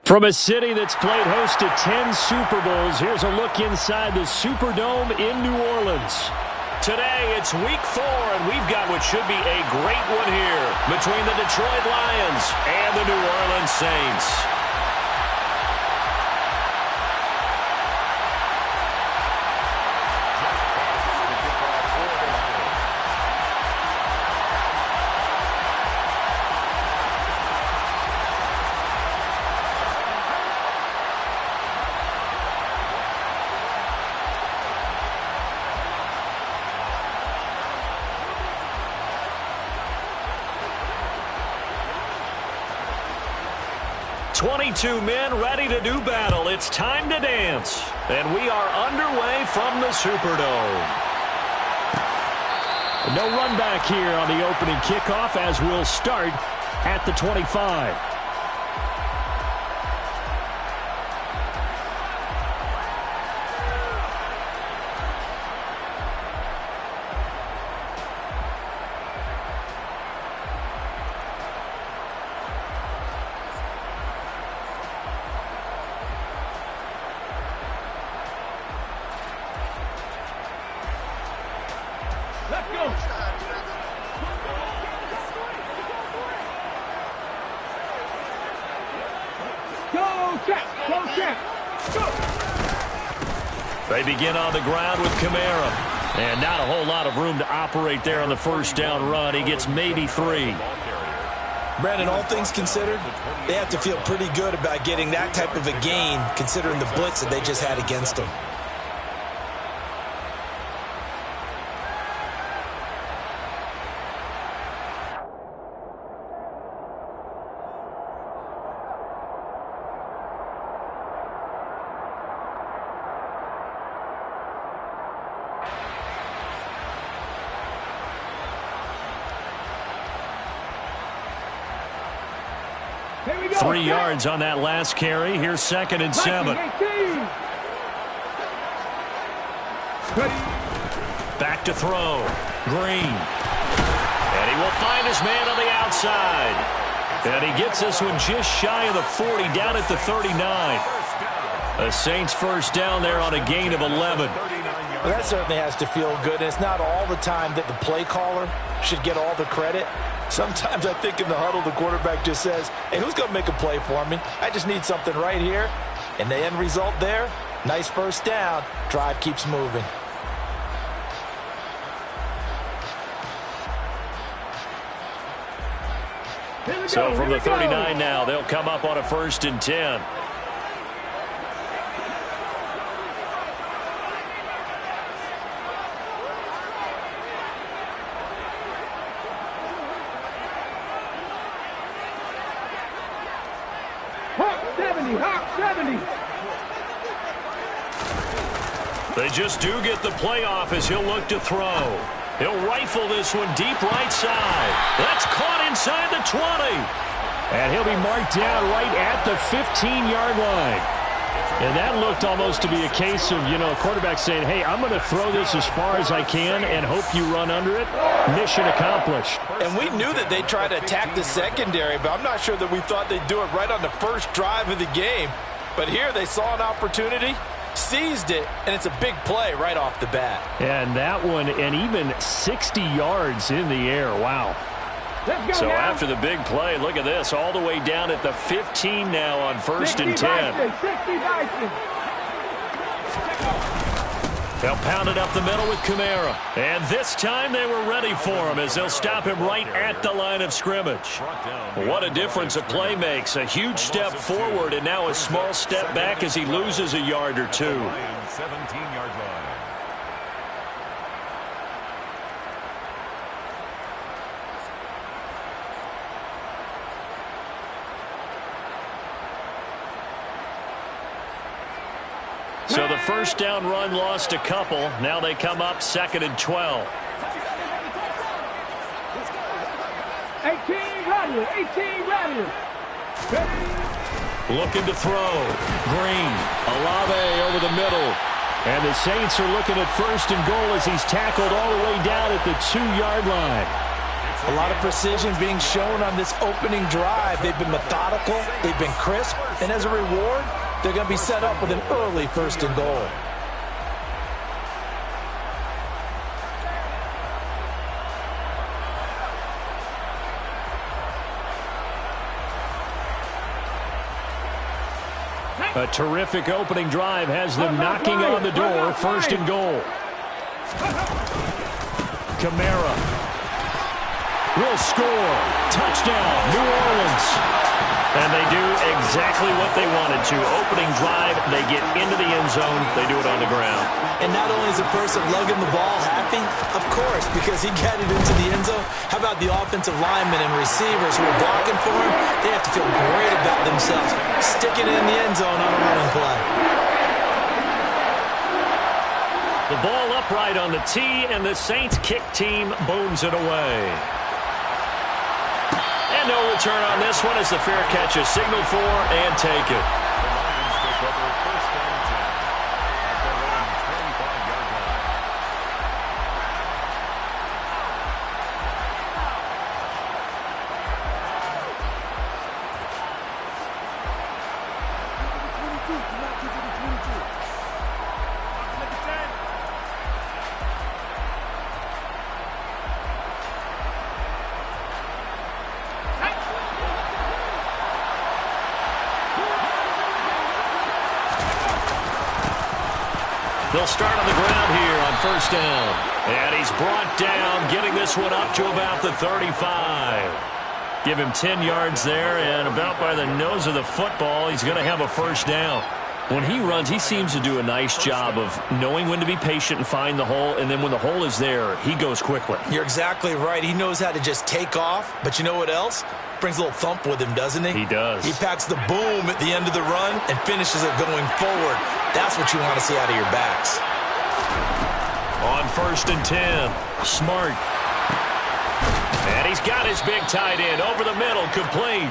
From a city that's played host to 10 Super Bowls, here's a look inside the Superdome in New Orleans. Today, it's week 4, and we've got what should be a great one here between the Detroit Lions and the New Orleans Saints. "22 men ready to do battle. It's time to dance." And we are underway from the Superdome. No run back here on the opening kickoff as we'll start at the 25. They begin on the ground with Kamara. And not a whole lot of room to operate there on the first down run. He gets maybe 3. Brandon, all things considered, they have to feel pretty good about getting that type of a gain considering the blitz that they just had against them. Here we go. 3 yards on that last carry. Here's 2nd and 7. Back to throw. Green. And he will find his man on the outside. And he gets this one just shy of the 40, down at the 39. The Saints first down there on a gain of 11. Well, that certainly has to feel good. And it's not all the time that the play caller should get all the credit. Sometimes I think in the huddle, the quarterback just says, hey, who's going to make a play for me? I just need something right here. And the end result there, nice first down. Drive keeps moving. So from the 39 now, they'll come up on a 1st and 10. They just do get the playoff as he'll look to throw. He'll rifle this one deep right side. That's caught inside the 20. And he'll be marked down right at the 15-yard line. And that looked almost to be a case of, a quarterback saying, hey, I'm going to throw this as far as I can and hope you run under it. Mission accomplished. And we knew that they'd try to attack the secondary, but I'm not sure that we thought they'd do it right on the first drive of the game. But here they saw an opportunity, seized it, and it's a big play right off the bat. And that one, and even 60 yards in the air. Wow. So now, after the big play, look at this, all the way down at the 15 now on 1st and 10. They'll pound it up the middle with Kamara. And this time they were ready for him as they'll stop him right at the line of scrimmage. What a difference a play makes. A huge step forward and now a small step back as he loses a yard or two. 17-yard line. So the first down run lost a couple. Now they come up 2nd and 12. 18 ready. Looking to throw. Green. Olave over the middle. And the Saints are looking at 1st and goal as he's tackled all the way down at the 2-yard line. A lot of precision being shown on this opening drive. They've been methodical, they've been crisp, and as a reward, they're going to be set up with an early 1st and goal. A terrific opening drive has them knocking on the door. 1st and goal. Kamara will score. Touchdown, New Orleans. And they do exactly what they wanted to. Opening drive, they get into the end zone. They do it on the ground. And not only is the person lugging the ball happy, of course, because he got it into the end zone. How about the offensive linemen and receivers who are blocking for him? They have to feel great about themselves, sticking it in the end zone on a running play. The ball upright on the tee, and the Saints kick team booms it away. And no return on this one as the fair catch is signaled for and taken. The Lions take over 1st and 10 at their own 25-yard line. They'll start on the ground here on 1st down. And he's brought down, getting this one up to about the 35. Give him 10 yards there, and about by the nose of the football, he's going to have a 1st down. When he runs, he seems to do a nice job of knowing when to be patient and find the hole, and then when the hole is there, he goes quickly. You're exactly right. He knows how to just take off, but you know what else? Brings a little thump with him, doesn't he? He does. He packs the boom at the end of the run and finishes it going forward. That's what you want to see out of your backs. On 1st and 10, Smart. And he's got his big tight end over the middle, complete.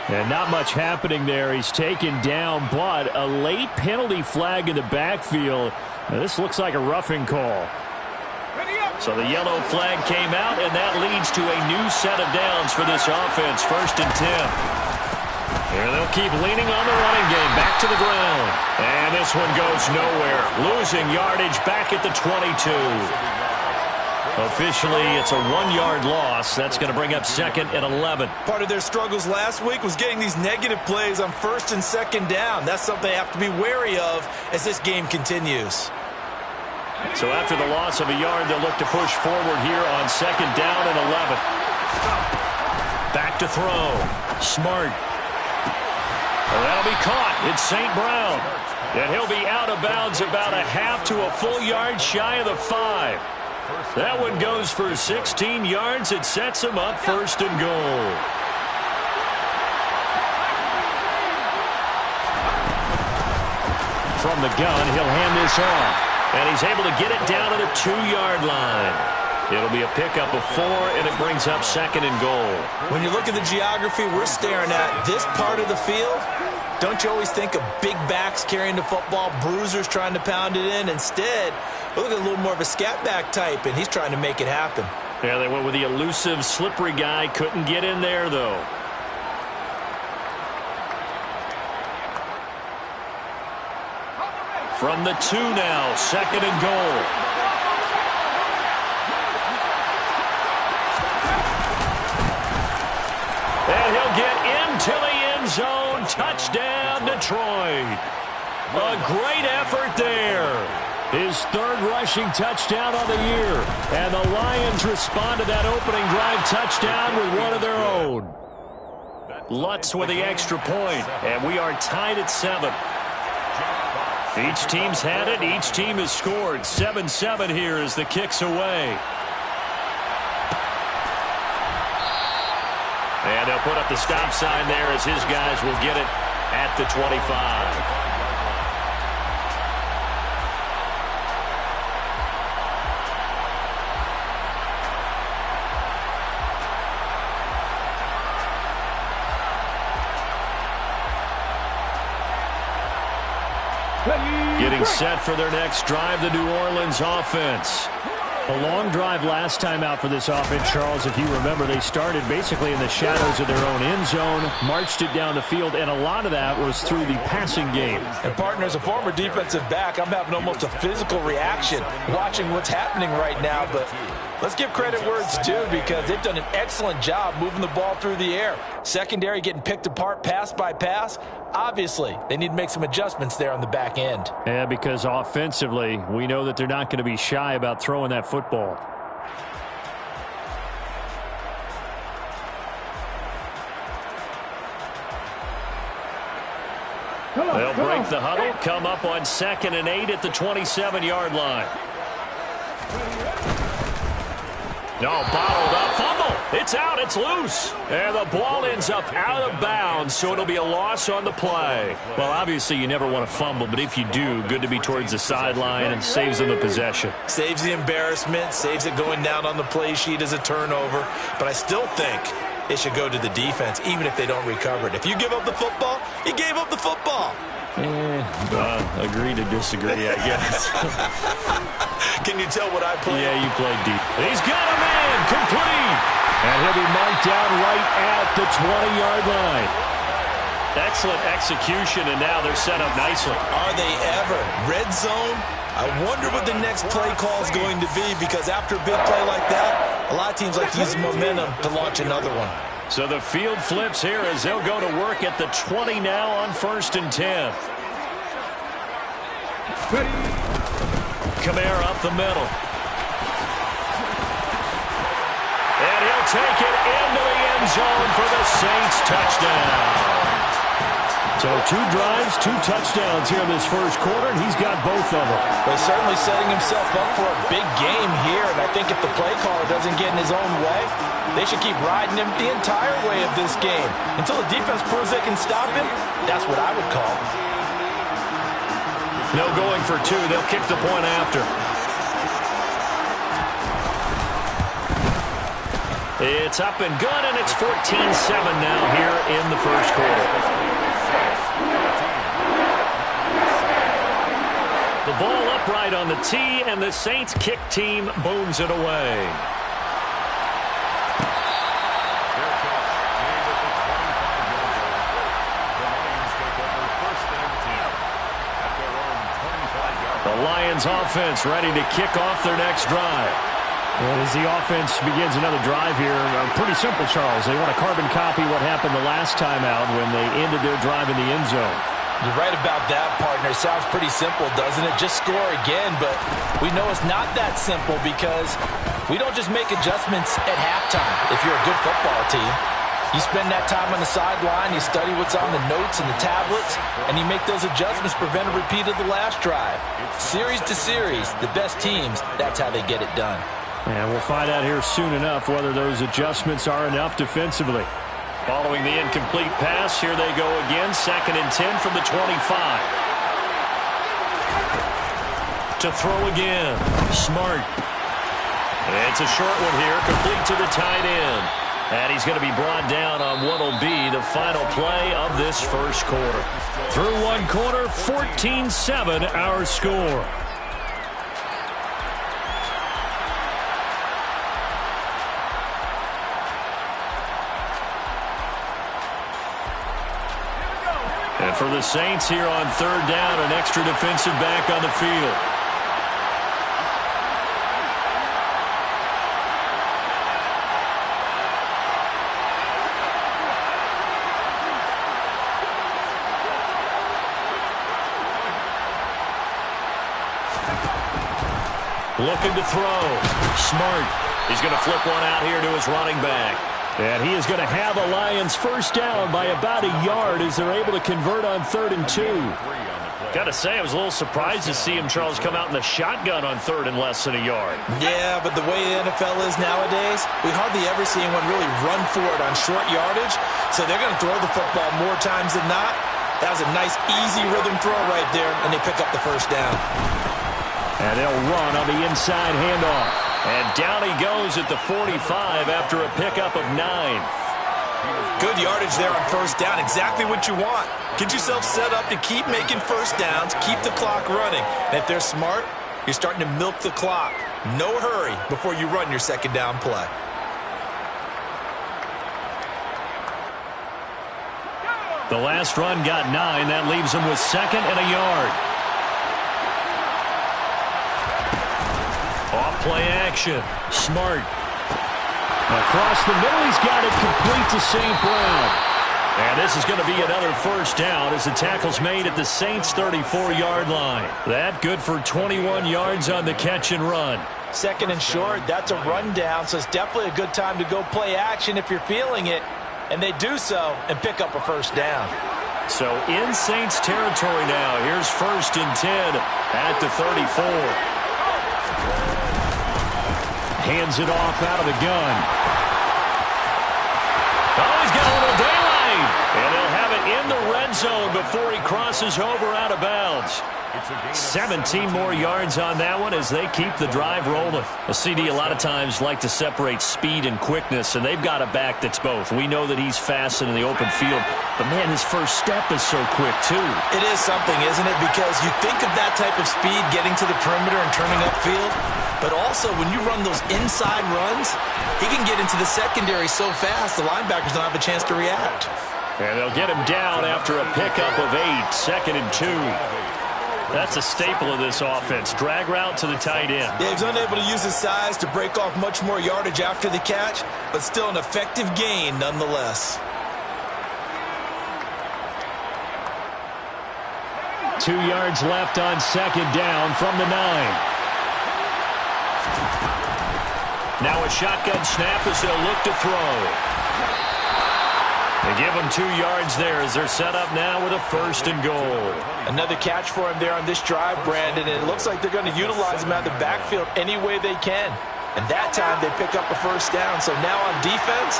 And not much happening there. He's taken down, but a late penalty flag in the backfield. Now, this looks like a roughing call. So the yellow flag came out, and that leads to a new set of downs for this offense. 1st and 10. And they'll keep leaning on the running game. Back to the ground. And this one goes nowhere. Losing yardage back at the 22. Officially, it's a 1-yard loss. That's going to bring up 2nd and 11. Part of their struggles last week was getting these negative plays on 1st and 2nd down. That's something they have to be wary of as this game continues. So after the loss of a yard, they'll look to push forward here on 2nd down and 11. Back to throw. Smart. Well, that'll be caught. It's St. Brown. And he'll be out of bounds about a half to a full yard shy of the 5. That one goes for 16 yards. It sets him up 1st and goal. From the gun, he'll hand this off. And he's able to get it down to the 2-yard line. It'll be a pickup of 4, and it brings up 2nd and goal. When you look at the geography we're staring at, this part of the field, don't you always think of big backs carrying the football, bruisers trying to pound it in? Instead, we look at a little more of a scat back type, and he's trying to make it happen. Yeah, they went with the elusive, slippery guy. Couldn't get in there, though. From the 2 now, 2nd and goal. And he'll get into the end zone. Touchdown, Detroit. A great effort there. His 3rd rushing touchdown of the year. And the Lions respond to that opening drive touchdown with one of their own. Lutz with the extra point, and we are tied at 7. Each team's had it. Each team has scored. 7-7 here as the kick's away. And they'll put up the stop sign there as his guys will get it at the 25. Getting set for their next drive, the New Orleans offense. A long drive last time out for this offense, Charles. If you remember, they started basically in the shadows of their own end zone, marched it down the field, and a lot of that was through the passing game. And, partner, as a former defensive back, I'm having almost a physical reaction watching what's happening right now. But let's give credit where it's due, because they've done an excellent job moving the ball through the air. Secondary getting picked apart pass by pass. Obviously, they need to make some adjustments there on the back end. Yeah, because offensively, we know that they're not going to be shy about throwing that football. They'll break the huddle, come up on 2nd and 8 at the 27-yard line. No, bottled up, fumble. It's out, it's loose. And the ball ends up out of bounds, so it'll be a loss on the play. Well, obviously you never want to fumble, but if you do, good to be towards the sideline and saves them the possession. Saves the embarrassment, saves it going down on the play sheet as a turnover. But I still think it should go to the defense, even if they don't recover it. If you give up the football, you gave up the football. Agree to disagree, I guess. Can you tell what I play? Yeah, you played deep. He's got a man, complete. And he'll be marked down right at the 20-yard line. Excellent execution, and now they're set up nicely. Are they ever? Red zone? I wonder what the next play call is going to be, because after a big play like that, a lot of teams like to use momentum to launch another one. So the field flips here as they'll go to work at the 20 now on 1st and 10. Kamara up the middle. And he'll take it into the end zone for the Saints touchdown. So 2 drives, 2 touchdowns here in this first quarter, and he's got both of them. But he's certainly setting himself up for a big game here, and I think if the play caller doesn't get in his own way, they should keep riding him the entire way of this game. Until the defense proves they can stop him, that's what I would call. No going for 2. They'll kick the point after. It's up and good, and it's 14-7 now here in the first quarter. The ball upright on the tee, and the Saints kick team booms it away. The Lions offense ready to kick off their next drive. Well, as the offense begins another drive here, pretty simple, Charles. They want to carbon copy what happened the last time out when they ended their drive in the end zone. You're right about that, partner. Sounds pretty simple, doesn't it? Just score again, but we know it's not that simple, because we don't just make adjustments at halftime if you're a good football team. You spend that time on the sideline, you study what's on the notes and the tablets, and you make those adjustments to prevent a repeat of the last drive. Series to series, the best teams, that's how they get it done. And we'll find out here soon enough whether those adjustments are enough defensively. Following the incomplete pass, here they go again, 2nd and 10 from the 25. To throw again, Smart. It's a short one here, complete to the tight end. And he's going to be brought down on what will be the final play of this first quarter. Through one quarter, 14-7 our score. And for the Saints here on 3rd down, an extra defensive back on the field. Looking to throw. Smart. He's going to flip one out here to his running back. And he is going to have a Lions first down by about a yard as they're able to convert on 3rd and 2. Got to say, I was a little surprised to see him, Charles, come out in the shotgun on 3rd and less than a yard. Yeah, but the way the NFL is nowadays, we hardly ever see anyone really run for it on short yardage. So they're going to throw the football more times than not. That was a nice, easy rhythm throw right there, and they pick up the first down. And they'll run on the inside handoff. And down he goes at the 45 after a pickup of 9. Good yardage there on first down. Exactly what you want. Get yourself set up to keep making first downs, keep the clock running. And if they're smart, you're starting to milk the clock. No hurry before you run your second down play. The last run got 9. That leaves him with 2nd and a yard. Off play action. Smart. Across the middle, he's got it complete to St. Brown. And this is going to be another first down as the tackle's made at the Saints' 34-yard line. That good for 21 yards on the catch and run. 2nd and short, that's a rundown, so it's definitely a good time to go play action if you're feeling it. And they do so and pick up a first down. So in Saints territory now. Here's 1st and 10 at the 34. Hands it off out of the gun. Oh, he's got a little daylight. And he'll have it in the red zone before he crosses over out of bounds. 17 more yards on that one as they keep the drive rolling. A CD a lot of times like to separate speed and quickness, and they've got a back that's both. We know that he's fast in the open field, but man, his first step is so quick too. It is something, isn't it? Because you think of that type of speed getting to the perimeter and turning upfield, but also when you run those inside runs, he can get into the secondary so fast the linebackers don't have a chance to react. And they'll get him down after a pickup of 8, 2nd and 2. That's a staple of this offense. Drag route to the tight end. Yeah, he's unable to use his size to break off much more yardage after the catch, but still an effective gain nonetheless. 2 yards left on 2nd down from the 9. Now a shotgun snap as they'll look to throw. They give him 2 yards there as they're set up now with a 1st and goal. Another catch for him there on this drive, Brandon, and it looks like they're going to utilize him out of the backfield any way they can. And that time they pick up a first down. So now on defense,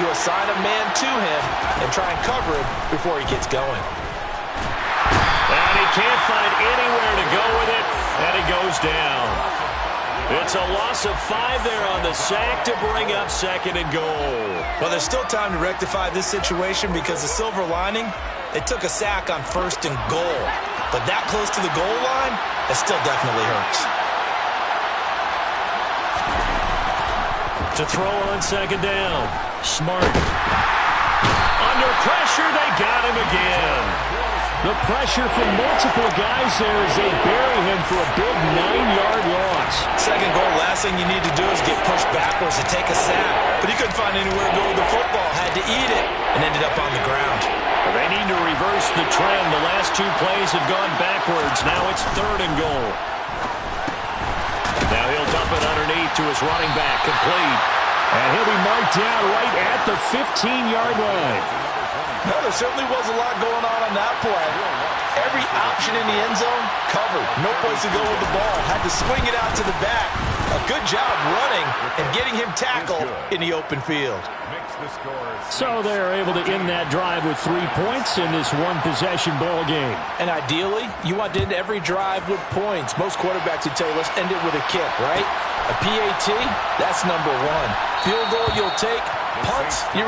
you assign a man to him and try and cover him before he gets going. And he can't find anywhere to go with it, and he goes down. It's a loss of 5 there on the sack to bring up 2nd and goal. Well, there's still time to rectify this situation because the silver lining, they took a sack on 1st and goal. But that close to the goal line, that still definitely hurts. To throw on 2nd down. Smart. Under pressure, they got him again. The pressure from multiple guys there as they bury him for a big 9-yard loss. 2nd goal, last thing you need to do is get pushed backwards to take a sack. But he couldn't find anywhere to go with the football. Had to eat it and ended up on the ground. They need to reverse the trend. The last 2 plays have gone backwards. Now it's 3rd and goal. Now he'll dump it underneath to his running back, complete. And he'll be marked down right at the 15-yard line. No, there certainly was a lot going on that play. Every option in the end zone covered. No place to go with the ball. Had to swing it out to the back. A good job running and getting him tackled in the open field. So they're able to end that drive with 3 points in this one-possession ball game. And ideally, you want to end every drive with points. Most quarterbacks would tell you, let's end it with a kick, right? A PAT, that's number 1. Field goal you'll take. Punts, you